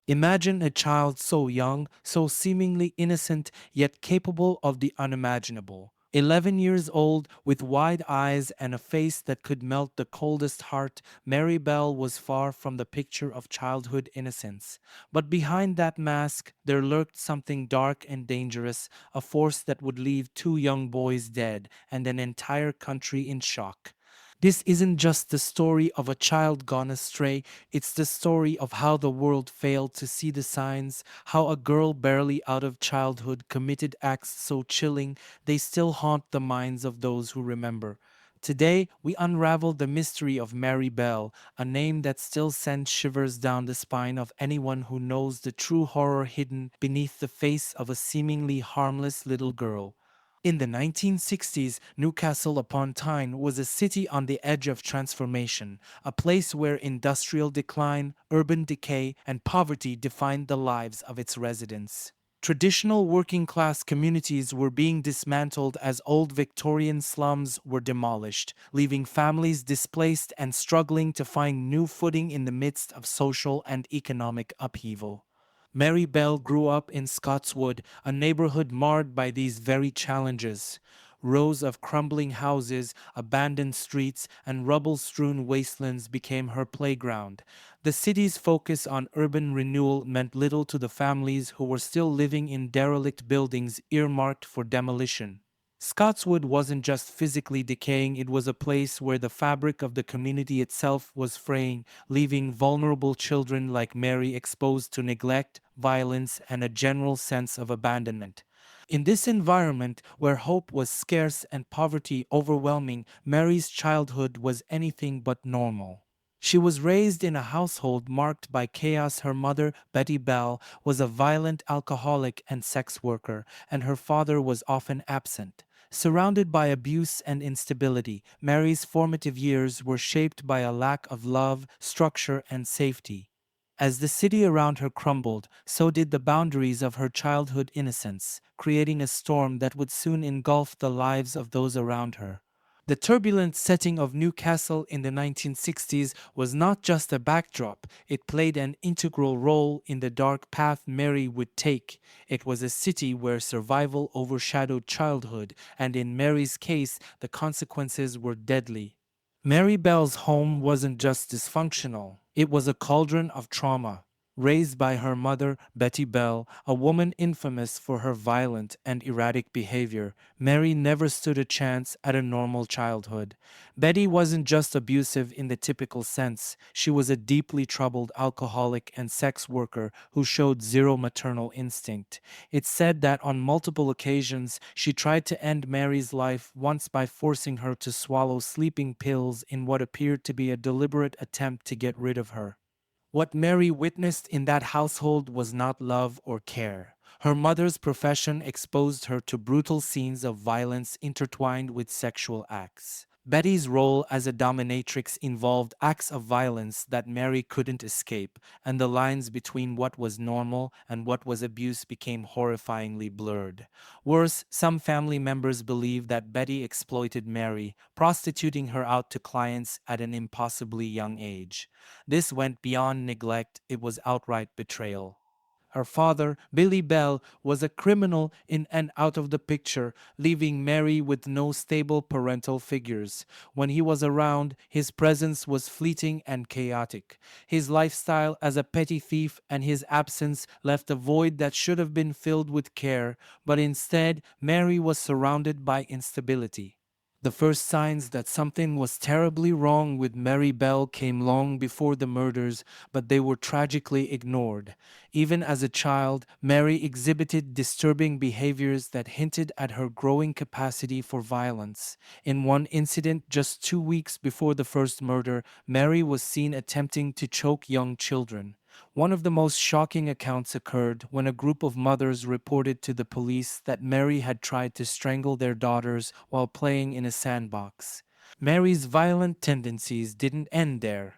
Imagine a child so young, so seemingly innocent, yet capable of the unimaginable. 11 years old, with wide eyes and a face that could melt the coldest heart, Mary Bell was far from the picture of childhood innocence. But behind that mask, there lurked something dark and dangerous, a force that would leave two young boys dead and an entire country in shock. This isn't just the story of a child gone astray, it's the story of how the world failed to see the signs, how a girl barely out of childhood committed acts so chilling they still haunt the minds of those who remember. Today, we unravel the mystery of Mary Bell, a name that still sends shivers down the spine of anyone who knows the true horror hidden beneath the face of a seemingly harmless little girl. In the 1960s, Newcastle upon Tyne was a city on the edge of transformation, a place where industrial decline, urban decay, and poverty defined the lives of its residents. Traditional working class communities were being dismantled as old Victorian slums were demolished, leaving families displaced and struggling to find new footing in the midst of social and economic upheaval. Mary Bell grew up in Scotswood, a neighborhood marred by these very challenges. Rows of crumbling houses, abandoned streets, and rubble strewn wastelands became her playground. The city's focus on urban renewal meant little to the families who were still living in derelict buildings earmarked for demolition. Scotswood wasn't just physically decaying, it was a place where the fabric of the community itself was fraying, leaving vulnerable children like Mary exposed to neglect, violence, and a general sense of abandonment. In this environment, where hope was scarce and poverty overwhelming, Mary's childhood was anything but normal. She was raised in a household marked by chaos. Her mother, Betty Bell, was a violent alcoholic and sex worker, and her father was often absent. Surrounded by abuse and instability, Mary's formative years were shaped by a lack of love, structure, and safety. As the city around her crumbled, so did the boundaries of her childhood innocence, creating a storm that would soon engulf the lives of those around her. The turbulent setting of Newcastle in the 1960s was not just a backdrop, it played an integral role in the dark path Mary would take. It was a city where survival overshadowed childhood, and in Mary's case, the consequences were deadly. Mary Bell's home wasn't just dysfunctional, it was a cauldron of trauma. Raised by her mother, Betty Bell, a woman infamous for her violent and erratic behavior, Mary never stood a chance at a normal childhood. Betty wasn't just abusive in the typical sense, she was a deeply troubled alcoholic and sex worker who showed zero maternal instinct. It's said that on multiple occasions she tried to end Mary's life, once by forcing her to swallow sleeping pills in what appeared to be a deliberate attempt to get rid of her. What Mary witnessed in that household was not love or care. Her mother's profession exposed her to brutal scenes of violence intertwined with sexual acts. Betty's role as a dominatrix involved acts of violence that Mary couldn't escape, and the lines between what was normal and what was abuse became horrifyingly blurred. Worse, some family members believe that Betty exploited Mary, prostituting her out to clients at an impossibly young age. This went beyond neglect, it was outright betrayal. Her father, Billy Bell, was a criminal in and out of the picture, leaving Mary with no stable parental figures. When he was around, his presence was fleeting and chaotic. His lifestyle as a petty thief and his absence left a void that should have been filled with care, but instead, Mary was surrounded by instability. The first signs that something was terribly wrong with Mary Bell came long before the murders, but they were tragically ignored. Even as a child, Mary exhibited disturbing behaviors that hinted at her growing capacity for violence. In one incident, just 2 weeks before the first murder, Mary was seen attempting to choke young children. One of the most shocking accounts occurred when a group of mothers reported to the police that Mary had tried to strangle their daughters while playing in a sandbox. Mary's violent tendencies didn't end there.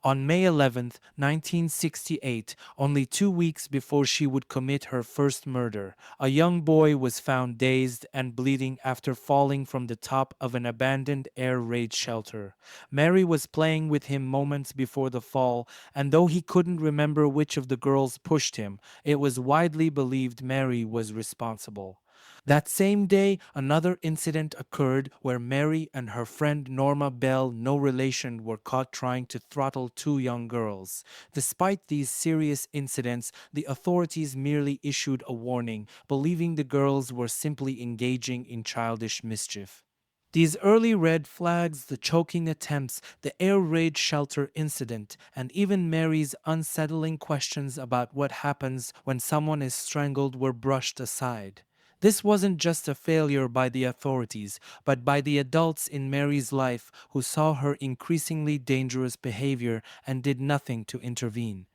On May 11th, 1968, only 2 weeks before she would commit her first murder, a young boy was found dazed and bleeding after falling from the top of an abandoned air raid shelter. Mary was playing with him moments before the fall, and though he couldn't remember which of the girls pushed him, it was widely believed Mary was responsible. That same day, another incident occurred where Mary and her friend Norma Bell, no relation, were caught trying to throttle two young girls. Despite these serious incidents, the authorities merely issued a warning, believing the girls were simply engaging in childish mischief. These early red flags, the choking attempts, the air raid shelter incident, and even Mary's unsettling questions about what happens when someone is strangled were brushed aside. This wasn't just a failure by the authorities, but by the adults in Mary's life who saw her increasingly dangerous behavior and did nothing to intervene.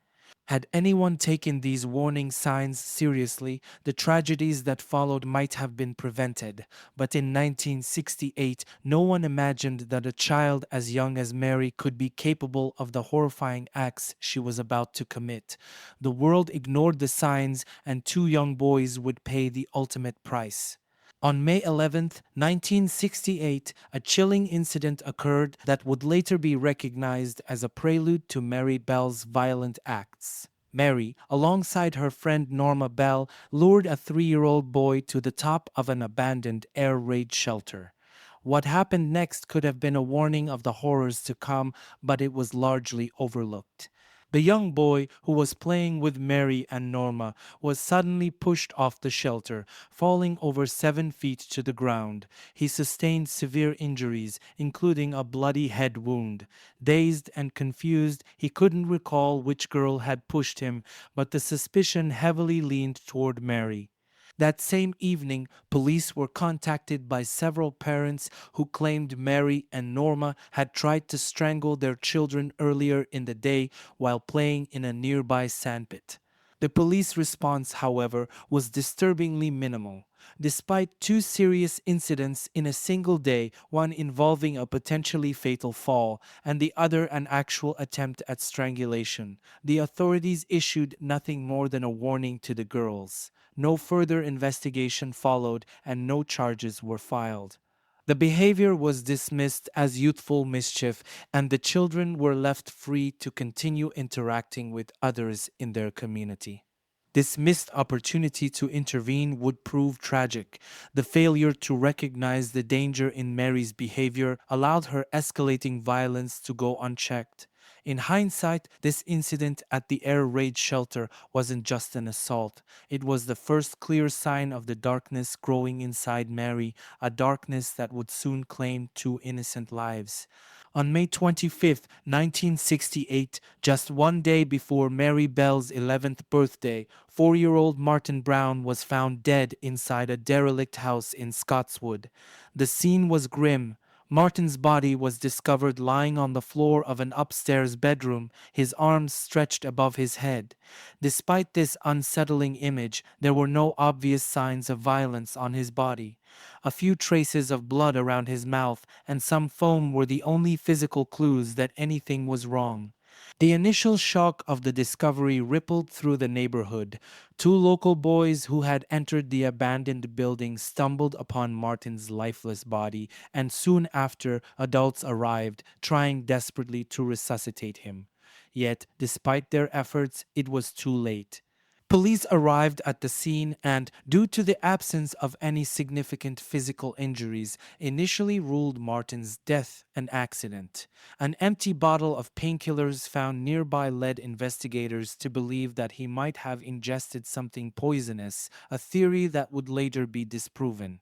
Had anyone taken these warning signs seriously, the tragedies that followed might have been prevented. But in 1968, no one imagined that a child as young as Mary could be capable of the horrifying acts she was about to commit. The world ignored the signs, and two young boys would pay the ultimate price. On May 11th, 1968, a chilling incident occurred that would later be recognized as a prelude to Mary Bell's violent acts. Mary, alongside her friend Norma Bell, lured a 3-year-old boy to the top of an abandoned air raid shelter. What happened next could have been a warning of the horrors to come, but it was largely overlooked. The young boy, who was playing with Mary and Norma, was suddenly pushed off the shelter, falling over 7 feet to the ground. He sustained severe injuries, including a bloody head wound. Dazed and confused, he couldn't recall which girl had pushed him, but the suspicion heavily leaned toward Mary. That same evening, police were contacted by several parents who claimed Mary and Norma had tried to strangle their children earlier in the day while playing in a nearby sandpit. The police response, however, was disturbingly minimal. Despite two serious incidents in a single day, one involving a potentially fatal fall and the other an actual attempt at strangulation, the authorities issued nothing more than a warning to the girls. No further investigation followed and no charges were filed. The behavior was dismissed as youthful mischief, and the children were left free to continue interacting with others in their community. This missed opportunity to intervene would prove tragic. The failure to recognize the danger in Mary's behavior allowed her escalating violence to go unchecked. In hindsight, this incident at the air raid shelter wasn't just an assault. It was the first clear sign of the darkness growing inside Mary, a darkness that would soon claim two innocent lives. On May 25th, 1968, just one day before Mary Bell's 11th birthday, 4-year-old Martin Brown was found dead inside a derelict house in Scotswood. The scene was grim. Martin's body was discovered lying on the floor of an upstairs bedroom, his arms stretched above his head. Despite this unsettling image, there were no obvious signs of violence on his body. A few traces of blood around his mouth and some foam were the only physical clues that anything was wrong. The initial shock of the discovery rippled through the neighborhood. Two local boys who had entered the abandoned building stumbled upon Martin's lifeless body, and soon after, adults arrived, trying desperately to resuscitate him. Yet, despite their efforts, it was too late. Police arrived at the scene and, due to the absence of any significant physical injuries, initially ruled Martin's death an accident. An empty bottle of painkillers found nearby led investigators to believe that he might have ingested something poisonous, a theory that would later be disproven.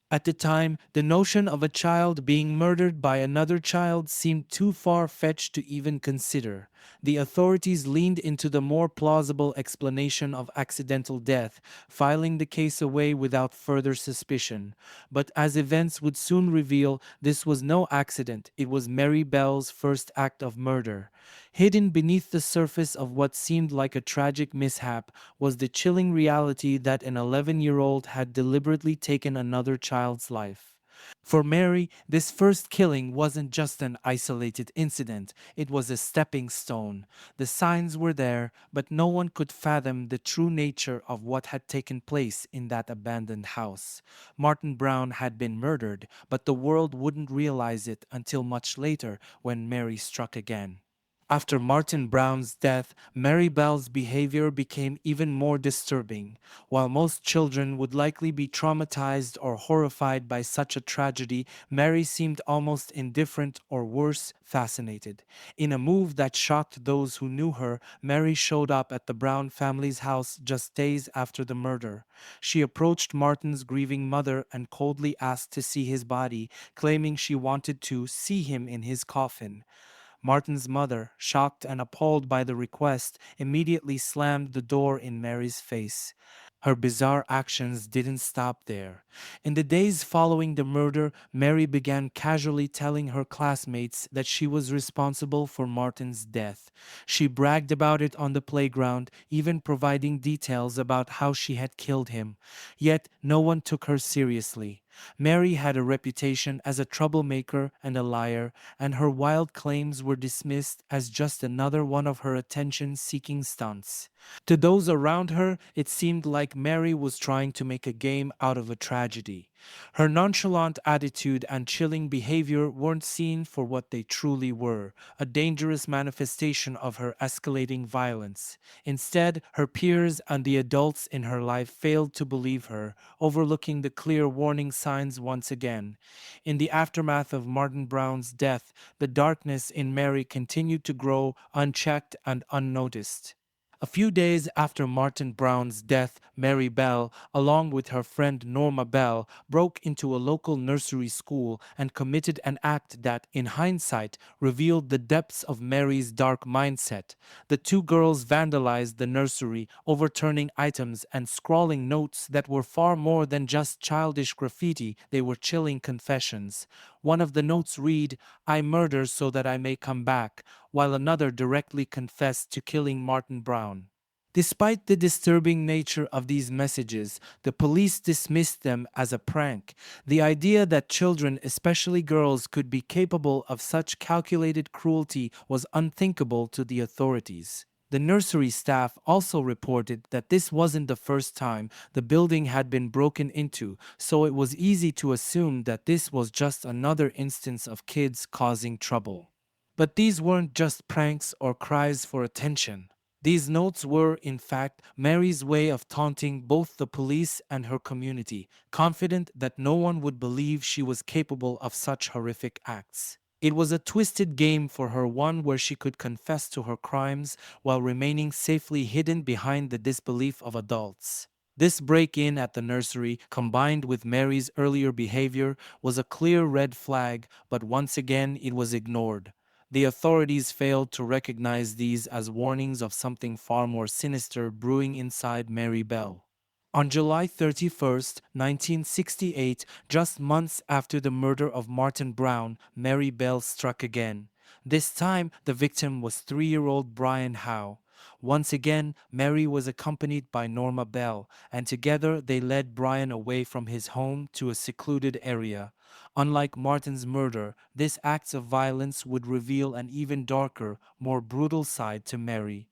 At the time, the notion of a child being murdered by another child seemed too far-fetched to even consider. The authorities leaned into the more plausible explanation of accidental death, filing the case away without further suspicion. But as events would soon reveal, this was no accident. It was Mary Bell's first act of murder. Hidden beneath the surface of what seemed like a tragic mishap was the chilling reality that an 11-year-old had deliberately taken another child's life. For Mary, this first killing wasn't just an isolated incident, it was a stepping stone. The signs were there, but no one could fathom the true nature of what had taken place in that abandoned house. Martin Brown had been murdered, but the world wouldn't realize it until much later when Mary struck again. After Martin Brown's death, Mary Bell's behavior became even more disturbing. While most children would likely be traumatized or horrified by such a tragedy, Mary seemed almost indifferent or worse, fascinated. In a move that shocked those who knew her, Mary showed up at the Brown family's house just days after the murder. She approached Martin's grieving mother and coldly asked to see his body, claiming she wanted to see him in his coffin. Martin's mother, shocked and appalled by the request, immediately slammed the door in Mary's face. Her bizarre actions didn't stop there. In the days following the murder, Mary began casually telling her classmates that she was responsible for Martin's death. She bragged about it on the playground, even providing details about how she had killed him. Yet no one took her seriously. Mary had a reputation as a troublemaker and a liar, and her wild claims were dismissed as just another one of her attention seeking stunts. To those around her, it seemed like Mary was trying to make a game out of a tragedy. Her nonchalant attitude and chilling behavior weren't seen for what they truly were, a dangerous manifestation of her escalating violence. Instead, her peers and the adults in her life failed to believe her, overlooking the clear warning signs once again. In the aftermath of Martin Brown's death, the darkness in Mary continued to grow unchecked and unnoticed. A few days after Martin Brown's death, Mary Bell, along with her friend Norma Bell, broke into a local nursery school and committed an act that, in hindsight, revealed the depths of Mary's dark mindset. The two girls vandalized the nursery, overturning items and scrawling notes that were far more than just childish graffiti, they were chilling confessions. One of the notes read, "I murder so that I may come back," while another directly confessed to killing Martin Brown. Despite the disturbing nature of these messages, the police dismissed them as a prank. The idea that children, especially girls, could be capable of such calculated cruelty was unthinkable to the authorities. The nursery staff also reported that this wasn't the first time the building had been broken into, so it was easy to assume that this was just another instance of kids causing trouble. But these weren't just pranks or cries for attention. These notes were, in fact, Mary's way of taunting both the police and her community, confident that no one would believe she was capable of such horrific acts. It was a twisted game for her, one where she could confess to her crimes while remaining safely hidden behind the disbelief of adults. This break in at the nursery, combined with Mary's earlier behavior, was a clear red flag, but once again it was ignored. The authorities failed to recognize these as warnings of something far more sinister brewing inside Mary Bell. On July 31st, 1968, just months after the murder of Martin Brown, Mary Bell struck again. This time, the victim was 3-year-old Brian Howe. Once again, Mary was accompanied by Norma Bell, and together they led Brian away from his home to a secluded area. Unlike Martin's murder, this act of violence would reveal an even darker, more brutal side to Mary.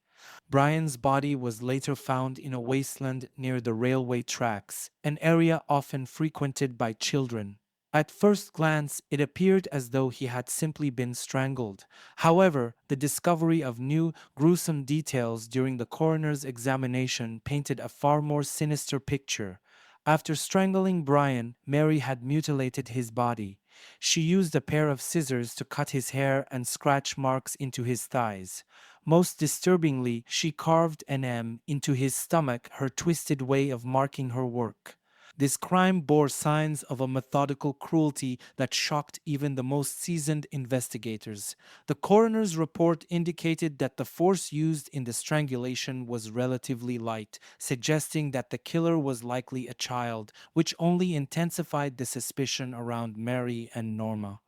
Brian's body was later found in a wasteland near the railway tracks, an area often frequented by children. At first glance, it appeared as though he had simply been strangled. However, the discovery of new, gruesome details during the coroner's examination painted a far more sinister picture. After strangling Brian, Mary had mutilated his body. She used a pair of scissors to cut his hair and scratch marks into his thighs. Most disturbingly, she carved an M into his stomach, her twisted way of marking her work. This crime bore signs of a methodical cruelty that shocked even the most seasoned investigators. The coroner's report indicated that the force used in the strangulation was relatively light, suggesting that the killer was likely a child, which only intensified the suspicion around Mary and Norma.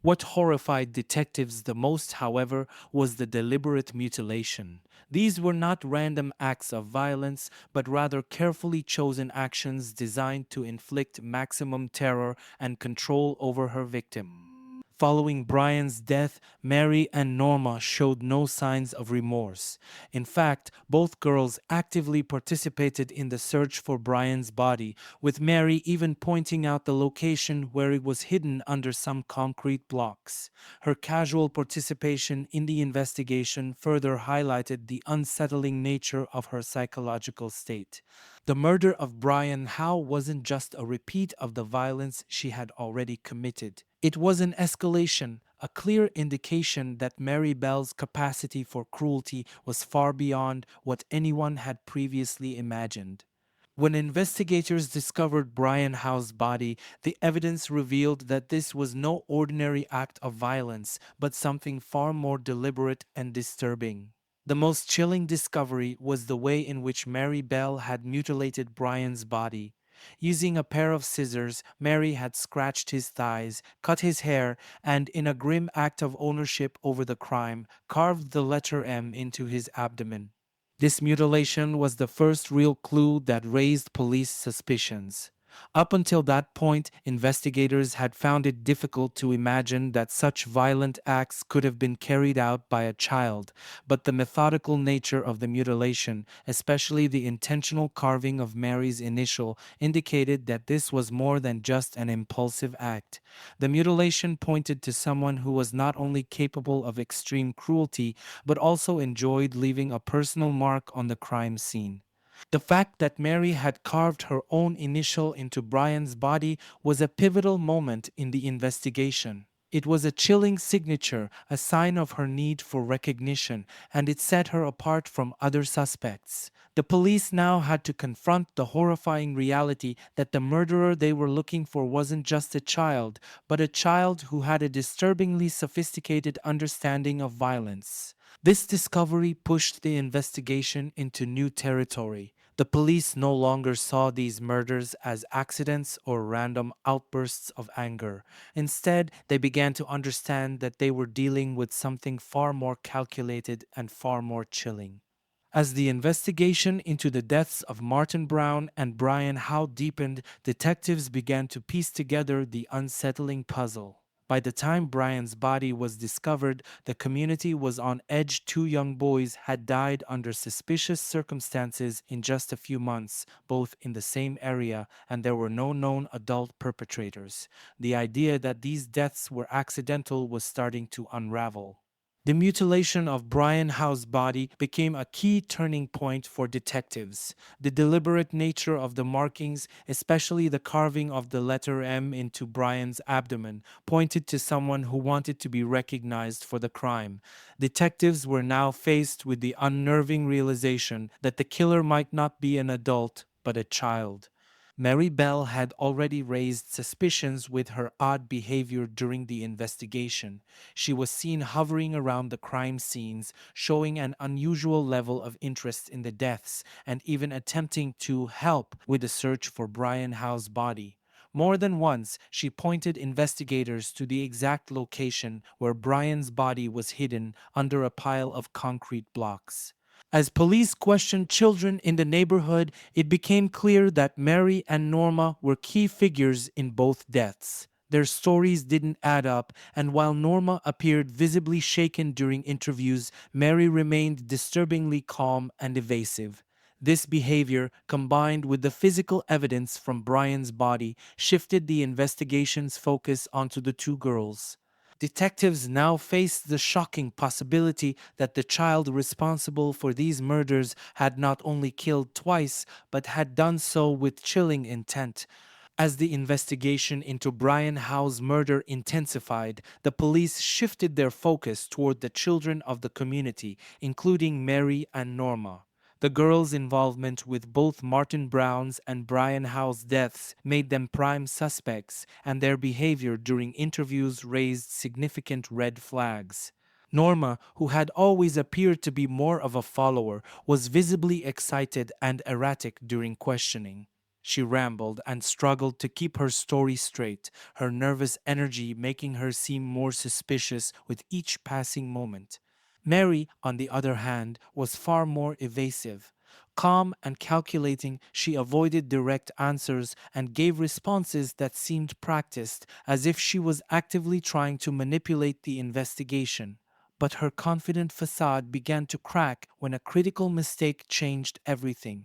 What horrified detectives the most, however, was the deliberate mutilation. These were not random acts of violence, but rather carefully chosen actions designed to inflict maximum terror and control over her victim. Following Brian's death, Mary and Norma showed no signs of remorse. In fact, both girls actively participated in the search for Brian's body, with Mary even pointing out the location where it was hidden under some concrete blocks. Her casual participation in the investigation further highlighted the unsettling nature of her psychological state. The murder of Brian Howe wasn't just a repeat of the violence she had already committed. It was an escalation, a clear indication that Mary Bell's capacity for cruelty was far beyond what anyone had previously imagined. When investigators discovered Brian Howe's body, the evidence revealed that this was no ordinary act of violence, but something far more deliberate and disturbing. The most chilling discovery was the way in which Mary Bell had mutilated Brian's body. Using a pair of scissors, Mary had scratched his thighs, cut his hair, and, in a grim act of ownership over the crime, carved the letter M into his abdomen. This mutilation was the first real clue that raised police suspicions. Up until that point, investigators had found it difficult to imagine that such violent acts could have been carried out by a child, but the methodical nature of the mutilation, especially the intentional carving of Mary's initial, indicated that this was more than just an impulsive act. The mutilation pointed to someone who was not only capable of extreme cruelty, but also enjoyed leaving a personal mark on the crime scene. The fact that Mary had carved her own initial into Brian's body was a pivotal moment in the investigation. It was a chilling signature, a sign of her need for recognition, and it set her apart from other suspects. The police now had to confront the horrifying reality that the murderer they were looking for wasn't just a child, but a child who had a disturbingly sophisticated understanding of violence. This discovery pushed the investigation into new territory. The police no longer saw these murders as accidents or random outbursts of anger. Instead, they began to understand that they were dealing with something far more calculated and far more chilling. As the investigation into the deaths of Martin Brown and Brian Howe deepened, detectives began to piece together the unsettling puzzle. By the time Brian's body was discovered, the community was on edge. Two young boys had died under suspicious circumstances in just a few months, both in the same area, and there were no known adult perpetrators. The idea that these deaths were accidental was starting to unravel. The mutilation of Brian Howe's body became a key turning point for detectives. The deliberate nature of the markings, especially the carving of the letter M into Brian's abdomen, pointed to someone who wanted to be recognized for the crime. Detectives were now faced with the unnerving realization that the killer might not be an adult, but a child. Mary Bell had already raised suspicions with her odd behavior during the investigation. She was seen hovering around the crime scenes, showing an unusual level of interest in the deaths, and even attempting to help with the search for Brian Howe's body. More than once, she pointed investigators to the exact location where Brian's body was hidden under a pile of concrete blocks. As police questioned children in the neighborhood, it became clear that Mary and Norma were key figures in both deaths. Their stories didn't add up, and while Norma appeared visibly shaken during interviews, Mary remained disturbingly calm and evasive. This behavior, combined with the physical evidence from Brian's body, shifted the investigation's focus onto the two girls. Detectives now faced the shocking possibility that the child responsible for these murders had not only killed twice, but had done so with chilling intent. As the investigation into Brian Howe's murder intensified, the police shifted their focus toward the children of the community, including Mary and Norma. The girls' involvement with both Martin Brown's and Brian Howe's deaths made them prime suspects, and their behavior during interviews raised significant red flags. Norma, who had always appeared to be more of a follower, was visibly excited and erratic during questioning. She rambled and struggled to keep her story straight, her nervous energy making her seem more suspicious with each passing moment. Mary, on the other hand, was far more evasive. Calm and calculating, she avoided direct answers and gave responses that seemed practiced, as if she was actively trying to manipulate the investigation. But her confident facade began to crack when a critical mistake changed everything.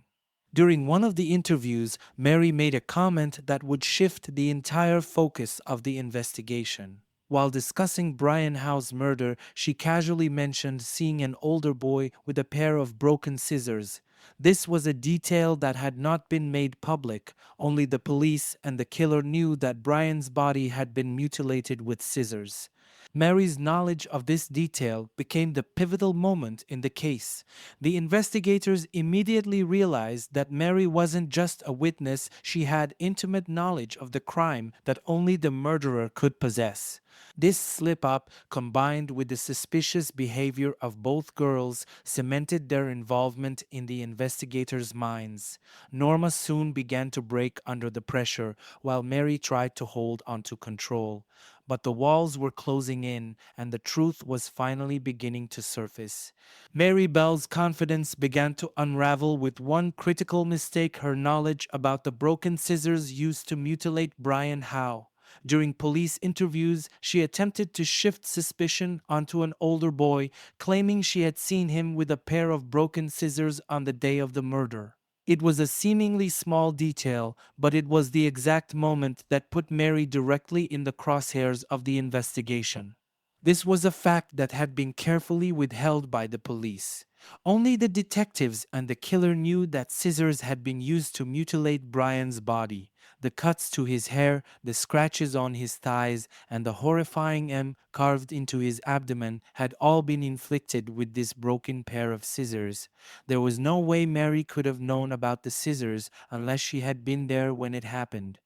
During one of the interviews, Mary made a comment that would shift the entire focus of the investigation. While discussing Brian Howe's murder, she casually mentioned seeing an older boy with a pair of broken scissors. This was a detail that had not been made public. Only the police and the killer knew that Brian's body had been mutilated with scissors. Mary's knowledge of this detail became the pivotal moment in the case. The investigators immediately realized that Mary wasn't just a witness, she had intimate knowledge of the crime that only the murderer could possess. This slip up, combined with the suspicious behavior of both girls, cemented their involvement in the investigators' minds. Norma soon began to break under the pressure, while Mary tried to hold onto control. But the walls were closing in, and the truth was finally beginning to surface. Mary Bell's confidence began to unravel with one critical mistake: her knowledge about the broken scissors used to mutilate Brian Howe. During police interviews, she attempted to shift suspicion onto an older boy, claiming she had seen him with a pair of broken scissors on the day of the murder. It was a seemingly small detail, but it was the exact moment that put Mary directly in the crosshairs of the investigation. This was a fact that had been carefully withheld by the police. Only the detectives and the killer knew that scissors had been used to mutilate Brian's body. The cuts to his hair, the scratches on his thighs, and the horrifying M carved into his abdomen had all been inflicted with this broken pair of scissors. There was no way Mary could have known about the scissors unless she had been there when it happened.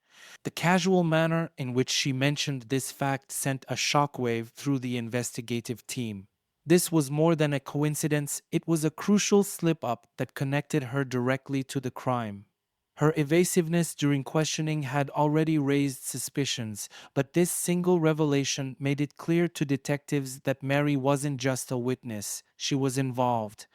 The casual manner in which she mentioned this fact sent a shockwave through the investigative team. This was more than a coincidence, it was a crucial slip up that connected her directly to the crime. Her evasiveness during questioning had already raised suspicions, but this single revelation made it clear to detectives that Mary wasn't just a witness, she was involved.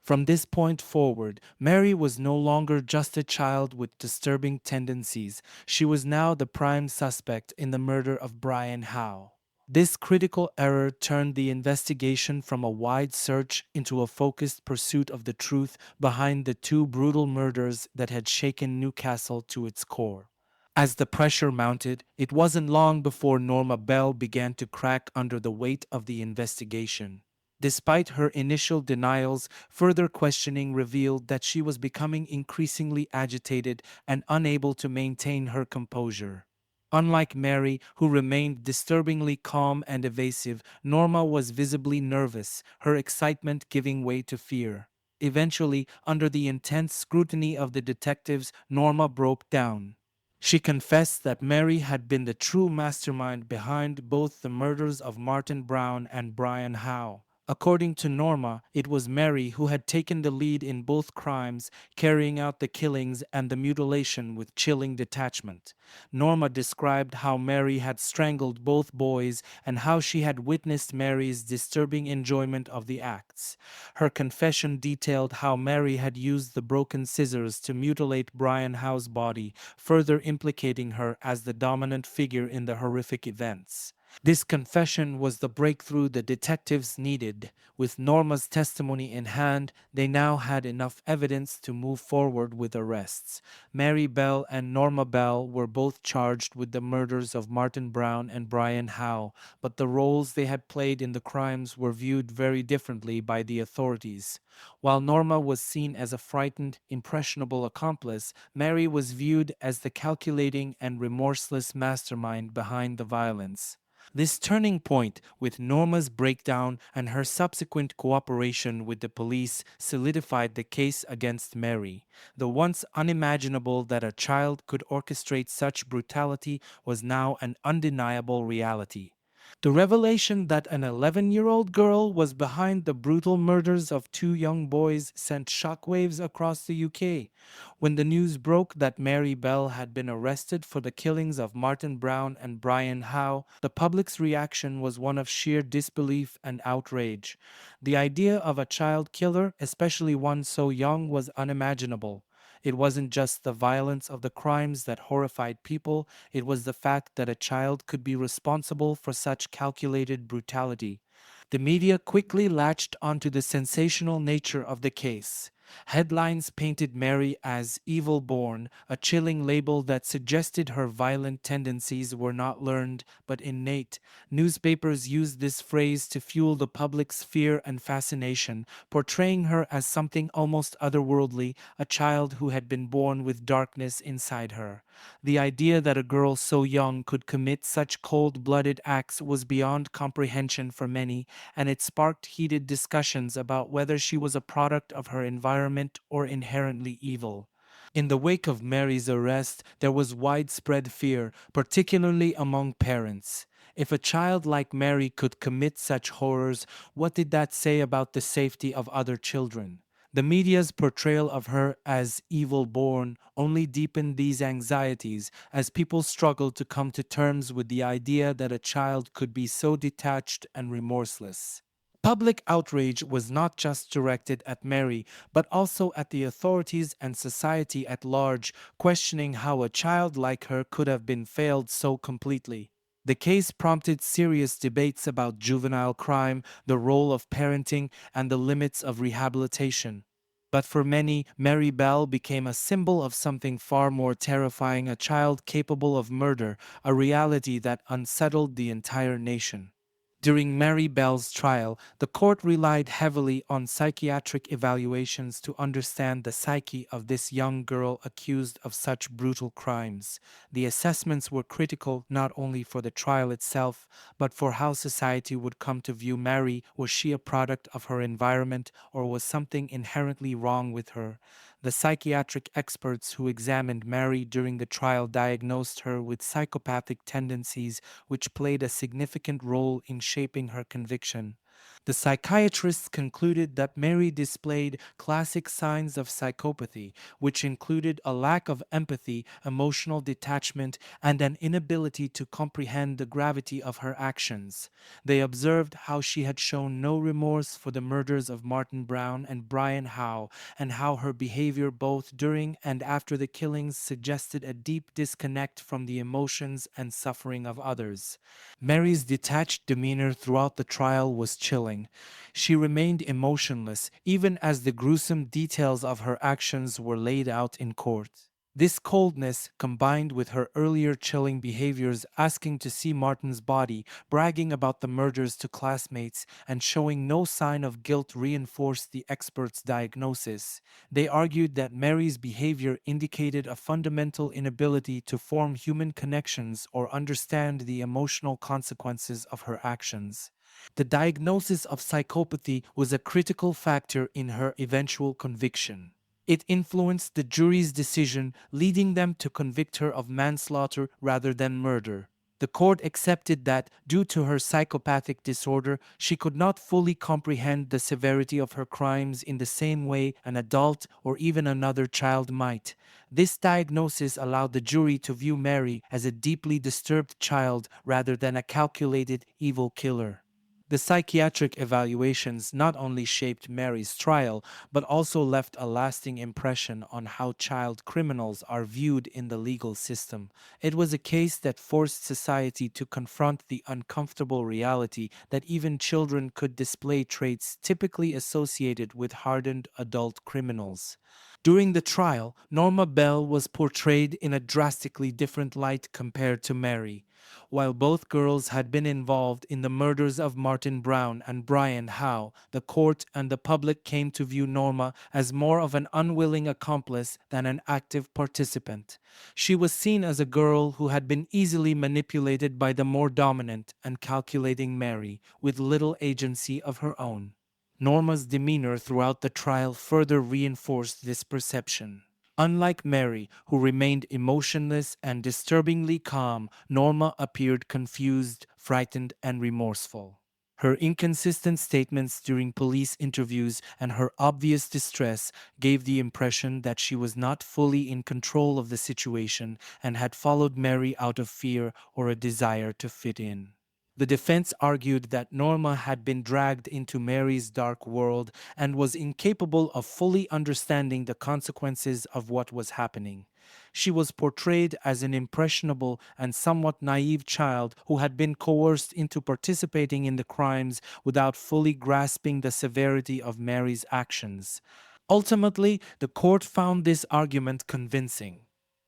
From this point forward, Mary was no longer just a child with disturbing tendencies. She was now the prime suspect in the murder of Brian Howe. This critical error turned the investigation from a wide search into a focused pursuit of the truth behind the two brutal murders that had shaken Newcastle to its core. As the pressure mounted, it wasn't long before Norma Bell began to crack under the weight of the investigation. Despite her initial denials, further questioning revealed that she was becoming increasingly agitated and unable to maintain her composure. Unlike Mary, who remained disturbingly calm and evasive, Norma was visibly nervous, her excitement giving way to fear. Eventually, under the intense scrutiny of the detectives, Norma broke down. She confessed that Mary had been the true mastermind behind both the murders of Martin Brown and Brian Howe. According to Norma, it was Mary who had taken the lead in both crimes, carrying out the killings and the mutilation with chilling detachment. Norma described how Mary had strangled both boys and how she had witnessed Mary's disturbing enjoyment of the acts. Her confession detailed how Mary had used the broken scissors to mutilate Brian Howe's body, further implicating her as the dominant figure in the horrific events. This confession was the breakthrough the detectives needed. With Norma's testimony in hand, they now had enough evidence to move forward with arrests. Mary Bell and Norma Bell were both charged with the murders of Martin Brown and Brian Howe, but the roles they had played in the crimes were viewed very differently by the authorities. While Norma was seen as a frightened, impressionable accomplice, Mary was viewed as the calculating and remorseless mastermind behind the violence. This turning point, with Norma's breakdown and her subsequent cooperation with the police, solidified the case against Mary. The once unimaginable that a child could orchestrate such brutality was now an undeniable reality. The revelation that an 11-year-old girl was behind the brutal murders of two young boys sent shockwaves across the UK. When the news broke that Mary Bell had been arrested for the killings of Martin Brown and Brian Howe, the public's reaction was one of sheer disbelief and outrage. The idea of a child killer, especially one so young, was unimaginable. It wasn't just the violence of the crimes that horrified people, it was the fact that a child could be responsible for such calculated brutality. The media quickly latched onto the sensational nature of the case. Headlines painted Mary as evil born, a chilling label that suggested her violent tendencies were not learned but innate. Newspapers used this phrase to fuel the public's fear and fascination, portraying her as something almost otherworldly, a child who had been born with darkness inside her. The idea that a girl so young could commit such cold-blooded acts was beyond comprehension for many, and it sparked heated discussions about whether she was a product of her environment or inherently evil. In the wake of Mary's arrest, there was widespread fear, particularly among parents. If a child like Mary could commit such horrors, what did that say about the safety of other children? The media's portrayal of her as evil born only deepened these anxieties as people struggled to come to terms with the idea that a child could be so detached and remorseless. Public outrage was not just directed at Mary, but also at the authorities and society at large, questioning how a child like her could have been failed so completely. The case prompted serious debates about juvenile crime, the role of parenting, and the limits of rehabilitation. But for many, Mary Bell became a symbol of something far more terrifying, a child capable of murder, a reality that unsettled the entire nation. During Mary Bell's trial, the court relied heavily on psychiatric evaluations to understand the psyche of this young girl accused of such brutal crimes. The assessments were critical not only for the trial itself, but for how society would come to view Mary. Was she a product of her environment, or was something inherently wrong with her? The psychiatric experts who examined Mary during the trial diagnosed her with psychopathic tendencies, which played a significant role in shaping her conviction. The psychiatrists concluded that Mary displayed classic signs of psychopathy, which included a lack of empathy, emotional detachment, and an inability to comprehend the gravity of her actions. They observed how she had shown no remorse for the murders of Martin Brown and Brian Howe, and how her behavior both during and after the killings suggested a deep disconnect from the emotions and suffering of others. Mary's detached demeanor throughout the trial was chilling. She remained emotionless, even as the gruesome details of her actions were laid out in court. This coldness, combined with her earlier chilling behaviors, asking to see Martin's body, bragging about the murders to classmates, and showing no sign of guilt, reinforced the experts' diagnosis. They argued that Mary's behavior indicated a fundamental inability to form human connections or understand the emotional consequences of her actions. The diagnosis of psychopathy was a critical factor in her eventual conviction. It influenced the jury's decision, leading them to convict her of manslaughter rather than murder. The court accepted that, due to her psychopathic disorder, she could not fully comprehend the severity of her crimes in the same way an adult or even another child might. This diagnosis allowed the jury to view Mary as a deeply disturbed child rather than a calculated evil killer. The psychiatric evaluations not only shaped Mary's trial, but also left a lasting impression on how child criminals are viewed in the legal system. It was a case that forced society to confront the uncomfortable reality that even children could display traits typically associated with hardened adult criminals. During the trial, Norma Bell was portrayed in a drastically different light compared to Mary. While both girls had been involved in the murders of Martin Brown and Brian Howe, the court and the public came to view Norma as more of an unwilling accomplice than an active participant. She was seen as a girl who had been easily manipulated by the more dominant and calculating Mary, with little agency of her own. Norma's demeanor throughout the trial further reinforced this perception. Unlike Mary, who remained emotionless and disturbingly calm, Norma appeared confused, frightened, and remorseful. Her inconsistent statements during police interviews and her obvious distress gave the impression that she was not fully in control of the situation and had followed Mary out of fear or a desire to fit in. The defense argued that Norma had been dragged into Mary's dark world and was incapable of fully understanding the consequences of what was happening. She was portrayed as an impressionable and somewhat naive child who had been coerced into participating in the crimes without fully grasping the severity of Mary's actions. Ultimately, the court found this argument convincing.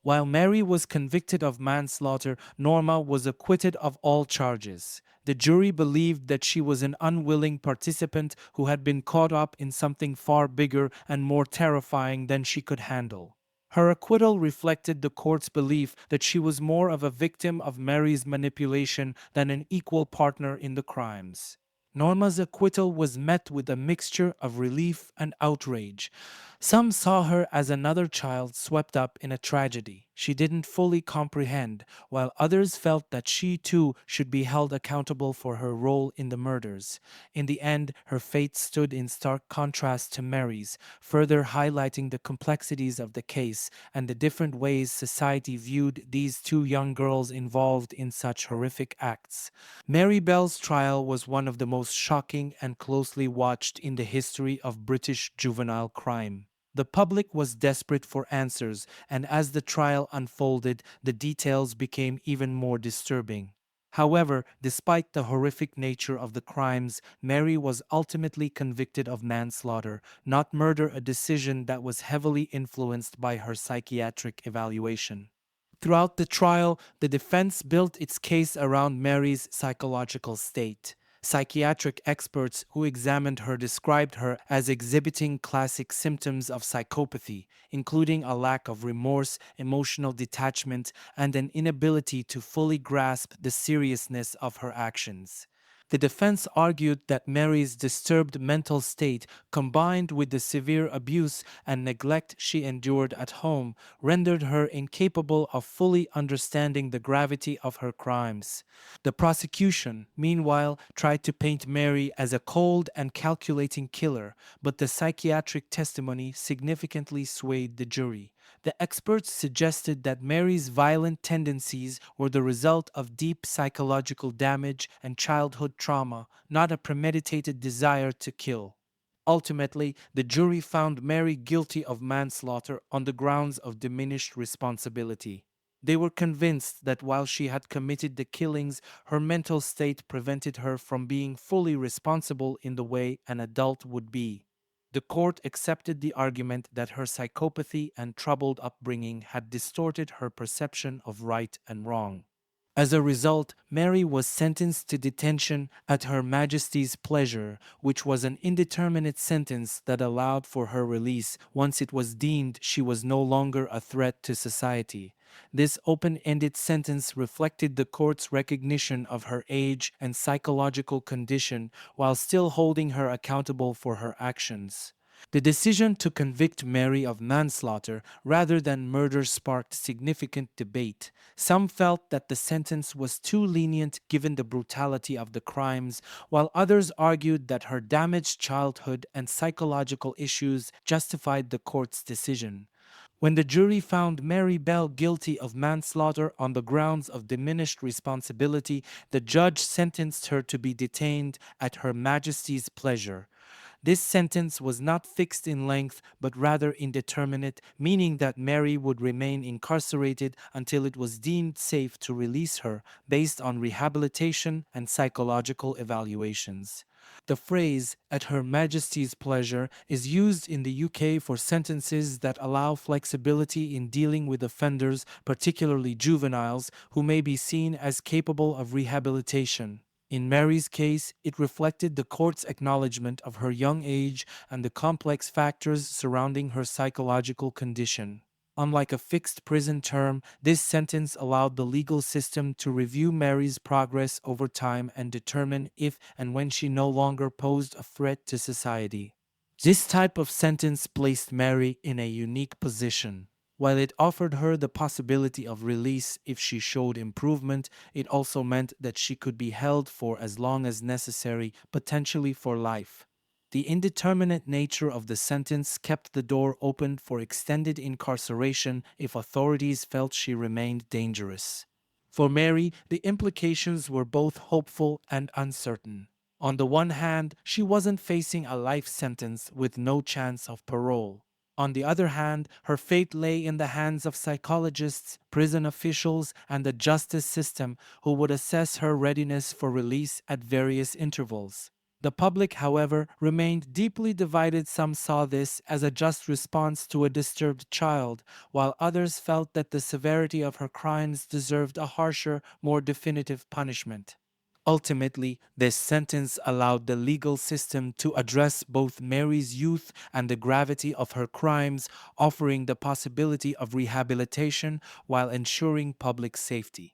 While Mary was convicted of manslaughter, Norma was acquitted of all charges. The jury believed that she was an unwilling participant who had been caught up in something far bigger and more terrifying than she could handle. Her acquittal reflected the court's belief that she was more of a victim of Mary's manipulation than an equal partner in the crimes. Norma's acquittal was met with a mixture of relief and outrage. Some saw her as another child swept up in a tragedy she didn't fully comprehend, while others felt that she too should be held accountable for her role in the murders. In the end, her fate stood in stark contrast to Mary's, further highlighting the complexities of the case and the different ways society viewed these two young girls involved in such horrific acts. Mary Bell's trial was one of the most shocking and closely watched in the history of British juvenile crime. The public was desperate for answers, and as the trial unfolded, the details became even more disturbing. However, despite the horrific nature of the crimes, Mary was ultimately convicted of manslaughter, not murder, a decision that was heavily influenced by her psychiatric evaluation. Throughout the trial, the defense built its case around Mary's psychological state. Psychiatric experts who examined her described her as exhibiting classic symptoms of psychopathy, including a lack of remorse, emotional detachment, and an inability to fully grasp the seriousness of her actions. The defense argued that Mary's disturbed mental state, combined with the severe abuse and neglect she endured at home, rendered her incapable of fully understanding the gravity of her crimes. The prosecution, meanwhile, tried to paint Mary as a cold and calculating killer, but the psychiatric testimony significantly swayed the jury. The experts suggested that Mary's violent tendencies were the result of deep psychological damage and childhood trauma, not a premeditated desire to kill. Ultimately, the jury found Mary guilty of manslaughter on the grounds of diminished responsibility. They were convinced that while she had committed the killings, her mental state prevented her from being fully responsible in the way an adult would be. The court accepted the argument that her psychopathy and troubled upbringing had distorted her perception of right and wrong. As a result, Mary was sentenced to detention at Her Majesty's pleasure, which was an indeterminate sentence that allowed for her release once it was deemed she was no longer a threat to society. This open-ended sentence reflected the court's recognition of her age and psychological condition while still holding her accountable for her actions. The decision to convict Mary of manslaughter rather than murder sparked significant debate. Some felt that the sentence was too lenient given the brutality of the crimes, while others argued that her damaged childhood and psychological issues justified the court's decision. When the jury found Mary Bell guilty of manslaughter on the grounds of diminished responsibility, the judge sentenced her to be detained at Her Majesty's pleasure. This sentence was not fixed in length but rather indeterminate, meaning that Mary would remain incarcerated until it was deemed safe to release her based on rehabilitation and psychological evaluations. The phrase, "at Her Majesty's pleasure," is used in the UK for sentences that allow flexibility in dealing with offenders, particularly juveniles, who may be seen as capable of rehabilitation. In Mary's case, it reflected the court's acknowledgement of her young age and the complex factors surrounding her psychological condition. Unlike a fixed prison term, this sentence allowed the legal system to review Mary's progress over time and determine if and when she no longer posed a threat to society. This type of sentence placed Mary in a unique position. While it offered her the possibility of release if she showed improvement, it also meant that she could be held for as long as necessary, potentially for life. The indeterminate nature of the sentence kept the door open for extended incarceration if authorities felt she remained dangerous. For Mary, the implications were both hopeful and uncertain. On the one hand, she wasn't facing a life sentence with no chance of parole. On the other hand, her fate lay in the hands of psychologists, prison officials, and the justice system who would assess her readiness for release at various intervals. The public, however, remained deeply divided. Some saw this as a just response to a disturbed child, while others felt that the severity of her crimes deserved a harsher, more definitive punishment. Ultimately, this sentence allowed the legal system to address both Mary's youth and the gravity of her crimes, offering the possibility of rehabilitation while ensuring public safety.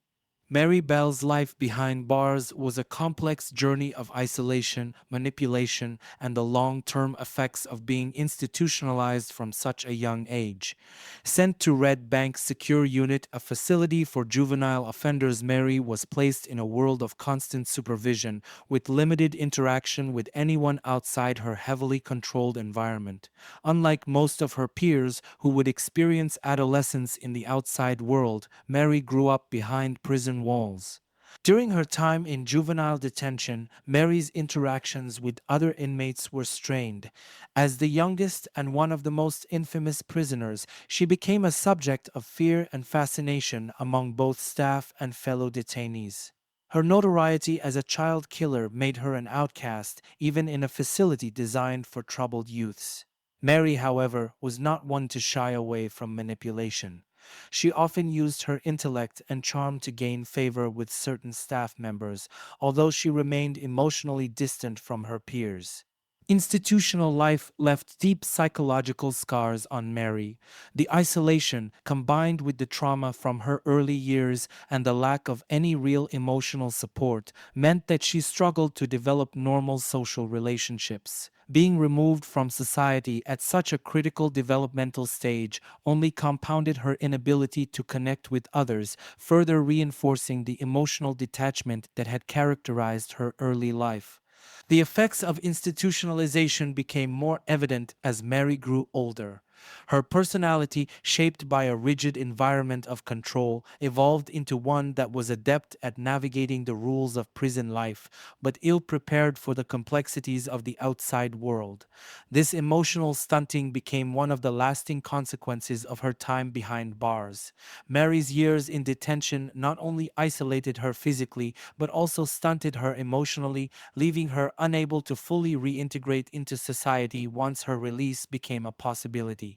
Mary Bell's life behind bars was a complex journey of isolation, manipulation, and the long term effects of being institutionalized from such a young age. Sent to Red Bank Secure Unit, a facility for juvenile offenders, Mary was placed in a world of constant supervision, with limited interaction with anyone outside her heavily controlled environment. Unlike most of her peers who would experience adolescence in the outside world, Mary grew up behind prison walls. During her time in juvenile detention, Mary's interactions with other inmates were strained. As the youngest and one of the most infamous prisoners, she became a subject of fear and fascination among both staff and fellow detainees. Her notoriety as a child killer made her an outcast, even in a facility designed for troubled youths. Mary, however, was not one to shy away from manipulation. She often used her intellect and charm to gain favor with certain staff members, although she remained emotionally distant from her peers. Institutional life left deep psychological scars on Mary. The isolation, combined with the trauma from her early years and the lack of any real emotional support, meant that she struggled to develop normal social relationships. Being removed from society at such a critical developmental stage only compounded her inability to connect with others, further reinforcing the emotional detachment that had characterized her early life. The effects of institutionalization became more evident as Mary grew older. Her personality, shaped by a rigid environment of control, evolved into one that was adept at navigating the rules of prison life, but ill prepared for the complexities of the outside world. This emotional stunting became one of the lasting consequences of her time behind bars. Mary's years in detention not only isolated her physically, but also stunted her emotionally, leaving her unable to fully reintegrate into society once her release became a possibility.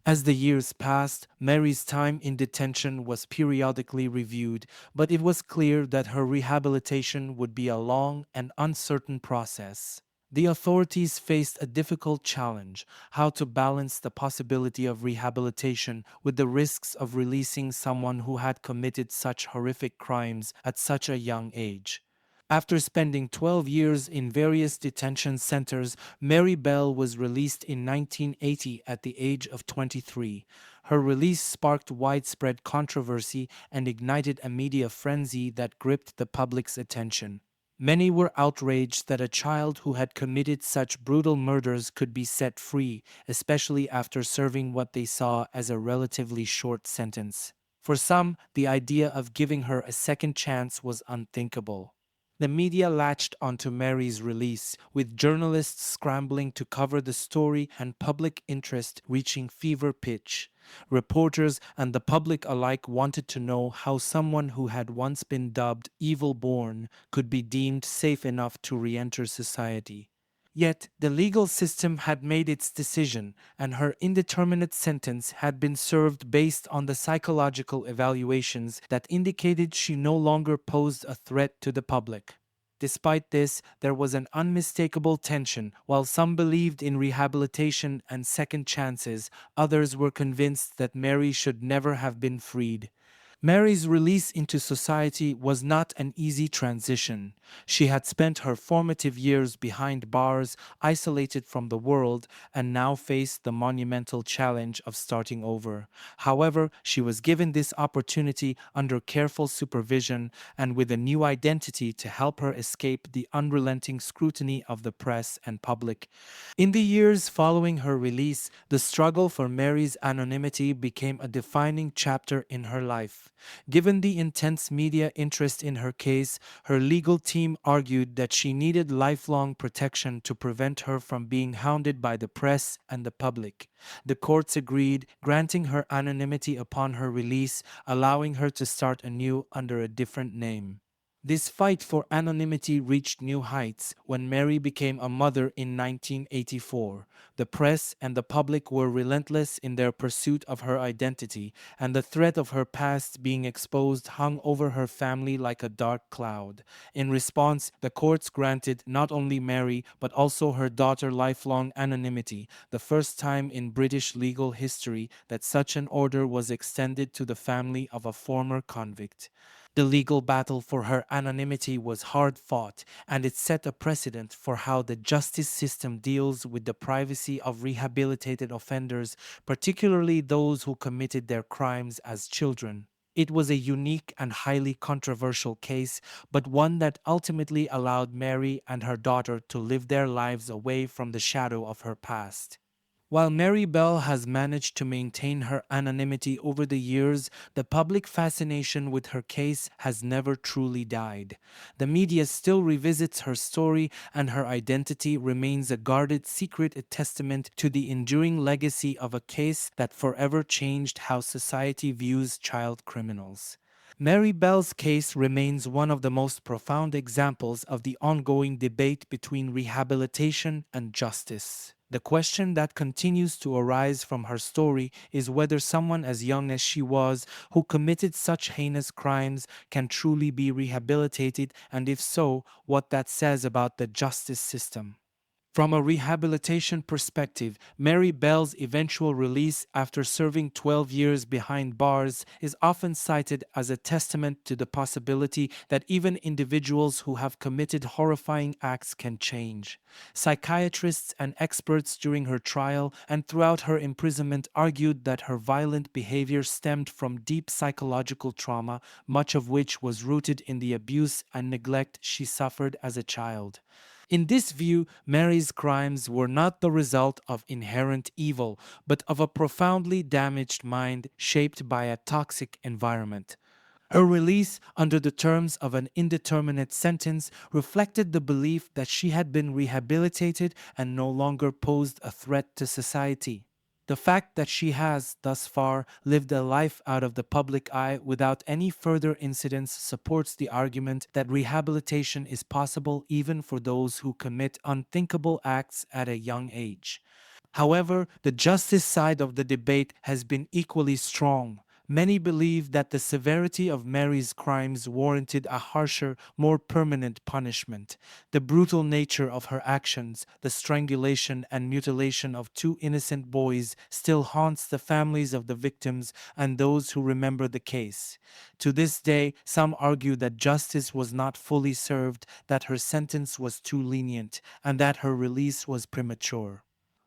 As the years passed, Mary's time in detention was periodically reviewed, but it was clear that her rehabilitation would be a long and uncertain process. The authorities faced a difficult challenge: how to balance the possibility of rehabilitation with the risks of releasing someone who had committed such horrific crimes at such a young age. After spending 12 years in various detention centers, Mary Bell was released in 1980 at the age of 23. Her release sparked widespread controversy and ignited a media frenzy that gripped the public's attention. Many were outraged that a child who had committed such brutal murders could be set free, especially after serving what they saw as a relatively short sentence. For some, the idea of giving her a second chance was unthinkable. The media latched onto Mary's release, with journalists scrambling to cover the story and public interest reaching fever pitch. Reporters and the public alike wanted to know how someone who had once been dubbed evil born could be deemed safe enough to re enter society. Yet the legal system had made its decision, and her indeterminate sentence had been served based on the psychological evaluations that indicated she no longer posed a threat to the public. Despite this, there was an unmistakable tension. While some believed in rehabilitation and second chances, others were convinced that Mary should never have been freed. Mary's release into society was not an easy transition. She had spent her formative years behind bars, isolated from the world, and now faced the monumental challenge of starting over. However, she was given this opportunity under careful supervision and with a new identity to help her escape the unrelenting scrutiny of the press and public. In the years following her release, the struggle for Mary's anonymity became a defining chapter in her life. Given the intense media interest in her case, her legal team argued that she needed lifelong protection to prevent her from being hounded by the press and the public. The courts agreed, granting her anonymity upon her release, allowing her to start anew under a different name. This fight for anonymity reached new heights when Mary became a mother in 1984. The press and the public were relentless in their pursuit of her identity, and the threat of her past being exposed hung over her family like a dark cloud. In response, the courts granted not only Mary but also her daughter lifelong anonymity, the first time in British legal history that such an order was extended to the family of a former convict. The legal battle for her anonymity was hard fought, and it set a precedent for how the justice system deals with the privacy of rehabilitated offenders, particularly those who committed their crimes as children. It was a unique and highly controversial case, but one that ultimately allowed Mary and her daughter to live their lives away from the shadow of her past. While Mary Bell has managed to maintain her anonymity over the years, the public fascination with her case has never truly died. The media still revisits her story, and her identity remains a guarded secret, a testament to the enduring legacy of a case that forever changed how society views child criminals. Mary Bell's case remains one of the most profound examples of the ongoing debate between rehabilitation and justice. The question that continues to arise from her story is whether someone as young as she was, who committed such heinous crimes, can truly be rehabilitated, and if so, what that says about the justice system. From a rehabilitation perspective, Mary Bell's eventual release after serving 12 years behind bars is often cited as a testament to the possibility that even individuals who have committed horrifying acts can change. Psychiatrists and experts during her trial and throughout her imprisonment argued that her violent behavior stemmed from deep psychological trauma, much of which was rooted in the abuse and neglect she suffered as a child. In this view, Mary's crimes were not the result of inherent evil, but of a profoundly damaged mind shaped by a toxic environment. Her release under the terms of an indeterminate sentence reflected the belief that she had been rehabilitated and no longer posed a threat to society. The fact that she has, thus far, lived a life out of the public eye without any further incidents supports the argument that rehabilitation is possible even for those who commit unthinkable acts at a young age. However, the justice side of the debate has been equally strong. Many believe that the severity of Mary's crimes warranted a harsher, more permanent punishment. The brutal nature of her actions, the strangulation and mutilation of two innocent boys, still haunts the families of the victims and those who remember the case. To this day, some argue that justice was not fully served, that her sentence was too lenient, and that her release was premature.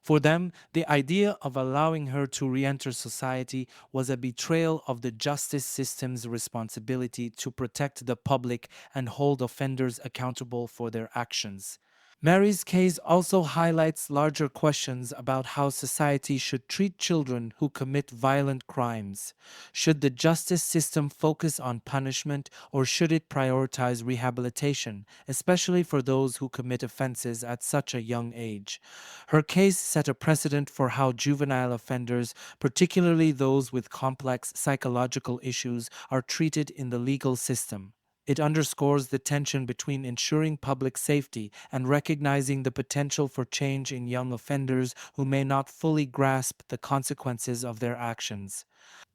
For them, the idea of allowing her to re enter society was a betrayal of the justice system's responsibility to protect the public and hold offenders accountable for their actions. Mary's case also highlights larger questions about how society should treat children who commit violent crimes. Should the justice system focus on punishment, or should it prioritize rehabilitation, especially for those who commit offenses at such a young age? Her case set a precedent for how juvenile offenders, particularly those with complex psychological issues, are treated in the legal system. It underscores the tension between ensuring public safety and recognizing the potential for change in young offenders who may not fully grasp the consequences of their actions.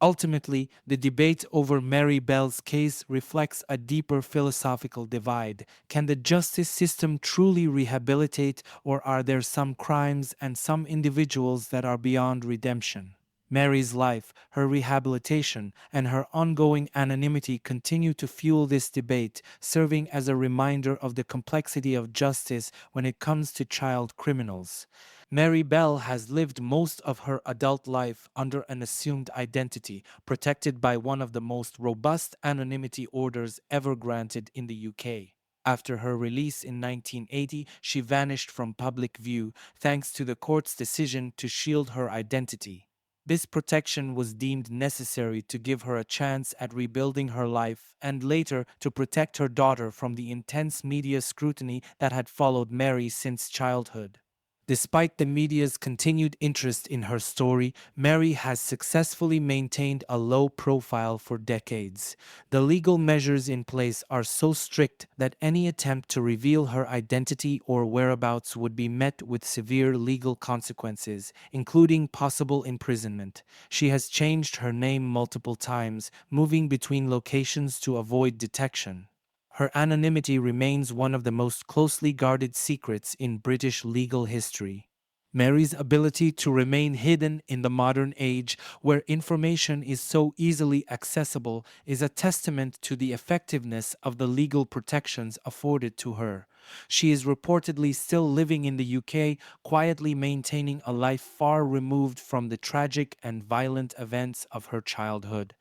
Ultimately, the debate over Mary Bell's case reflects a deeper philosophical divide. Can the justice system truly rehabilitate, or are there some crimes and some individuals that are beyond redemption? Mary's life, her rehabilitation, and her ongoing anonymity continue to fuel this debate, serving as a reminder of the complexity of justice when it comes to child criminals. Mary Bell has lived most of her adult life under an assumed identity, protected by one of the most robust anonymity orders ever granted in the UK. After her release in 1980, she vanished from public view thanks to the court's decision to shield her identity. This protection was deemed necessary to give her a chance at rebuilding her life and later to protect her daughter from the intense media scrutiny that had followed Mary since childhood. Despite the media's continued interest in her story, Mary has successfully maintained a low profile for decades. The legal measures in place are so strict that any attempt to reveal her identity or whereabouts would be met with severe legal consequences, including possible imprisonment. She has changed her name multiple times, moving between locations to avoid detection. Her anonymity remains one of the most closely guarded secrets in British legal history. Mary's ability to remain hidden in the modern age, where information is so easily accessible, is a testament to the effectiveness of the legal protections afforded to her. She is reportedly still living in the UK, quietly maintaining a life far removed from the tragic and violent events of her childhood.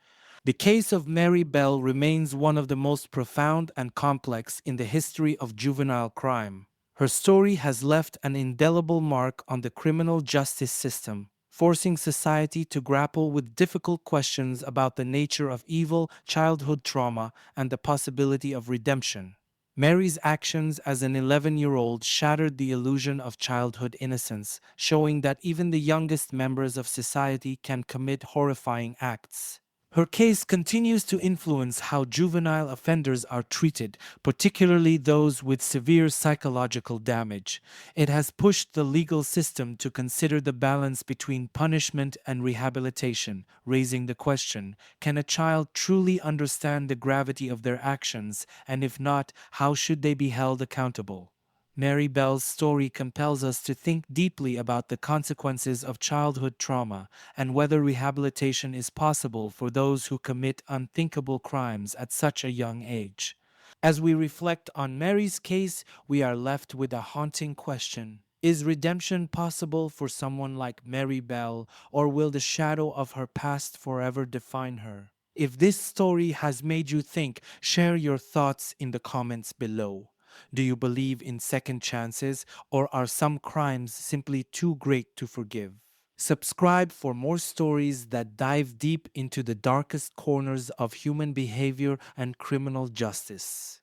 The case of Mary Bell remains one of the most profound and complex in the history of juvenile crime. Her story has left an indelible mark on the criminal justice system, forcing society to grapple with difficult questions about the nature of evil, childhood trauma, and the possibility of redemption. Mary's actions as an 11-year-old shattered the illusion of childhood innocence, showing that even the youngest members of society can commit horrifying acts. Her case continues to influence how juvenile offenders are treated, particularly those with severe psychological damage. It has pushed the legal system to consider the balance between punishment and rehabilitation, raising the question, can a child truly understand the gravity of their actions, and if not, how should they be held accountable? Mary Bell's story compels us to think deeply about the consequences of childhood trauma and whether rehabilitation is possible for those who commit unthinkable crimes at such a young age. As we reflect on Mary's case, we are left with a haunting question. Is redemption possible for someone like Mary Bell, or will the shadow of her past forever define her? If this story has made you think, share your thoughts in the comments below. Do you believe in second chances, or are some crimes simply too great to forgive? Subscribe for more stories that dive deep into the darkest corners of human behavior and criminal justice.